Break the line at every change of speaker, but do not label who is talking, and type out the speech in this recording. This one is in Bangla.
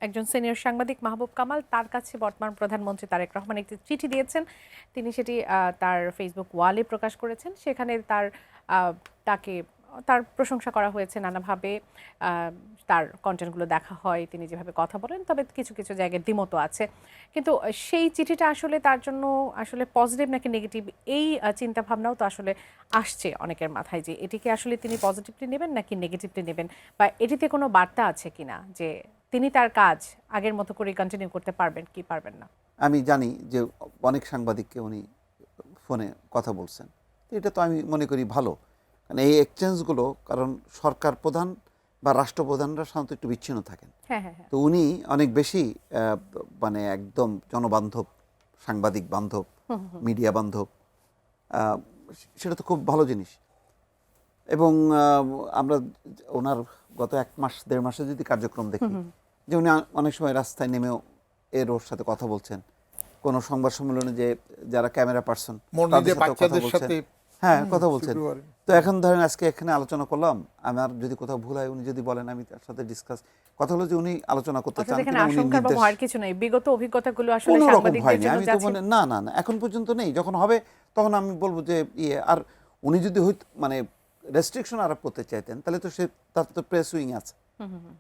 একজন সিনিয়র সাংবাদিক মাহবুব কামাল, তার কাছে বর্তমান প্রধানমন্ত্রী তারেক রহমান একটি চিঠি দিয়েছেন। তিনি সেটি তার ফেসবুক ওয়ালে প্রকাশ করেছেন। সেখানে তাকে তার প্রশংসা করা হয়েছে নানাভাবে। আহ, তার কন্টেন্টগুলো দেখা হয়, তিনি যেভাবে কথা বলেন, তবে কিছু কিছু জায়গায় দ্বিমতও আছে। কিন্তু সেই চিঠিটা আসলে তার জন্য আসলে পজিটিভ নাকি নেগেটিভ, এই চিন্তা ভাবনাও তো আসলে আসছে অনেকের মাথায়, যে এটিকে আসলে তিনি পজিটিভলি নেবেন নাকি নেগেটিভলি নেবেন, বা এটিতে কোনো বার্তা আছে কিনা যে তিনি তার কাজ আগের মতো করে কন্টিনিউ করতে পারবেন কি পারবেন না।
আমি জানি যে অনেক সাংবাদিককে উনি ফোনে কথা বলছেন, তো এটা তো আমি মনে করি ভালো, কারণ এই এক্সচেঞ্জগুলো, কারণ সরকার প্রধান বা রাষ্ট্রপ্রধানরা সাধারণত একটু বিচ্ছিন্ন থাকেন।
হ্যাঁ, হ্যাঁ, হ্যাঁ।
তো উনি অনেক বেশি মানে একদম জনবান্ধব, সাংবাদিক বান্ধব,
হুম, হুম, হুম।
মিডিয়া বান্ধব। আহ, সেটা তো খুব ভালো জিনিস। এবং আমরা ওনার গত 1 মাস 1.5 মাসে যদি কার্যক্রম দেখি, যে উনি অনেক সময় রাস্তায় নেমেও ওর সাথে কথা বলছেন, কোনো সংবাদ সম্মেলনে যে যারা ক্যামেরা পার্সন তাদের সাথে কথা বলছেন, হ্যাঁ কথা বলছেন। তো এখন ধরেন আজকে এখানে আলোচনা করলাম, আমার যদি কোথাও ভুল হয় উনি যদি বলেন, আমি তার সাথে ডিসকাস, কথা হলো যে উনি আলোচনা করতে
অর্থাৎ
চান
এখানে
কিনা, উনি
আশঙ্কার বা
নির্দেশ।
ভয়ের কিছু নেই, বিগত অভিজ্ঞতাগুলো আসলে
কোনো রকম ভয়
সাংবাদিকদের
নেই,
জন্য
আমি তো
যাচ্ছে।
মনে না না না এখন পর্যন্ত নেই, যখন হবে তখন আমি বলবো যে আর উনি যদি মানে রেস্ট্রিকশন আরোপ করতে চাইতেন, তাহলে তো তার তো প্রেস উইং আছে।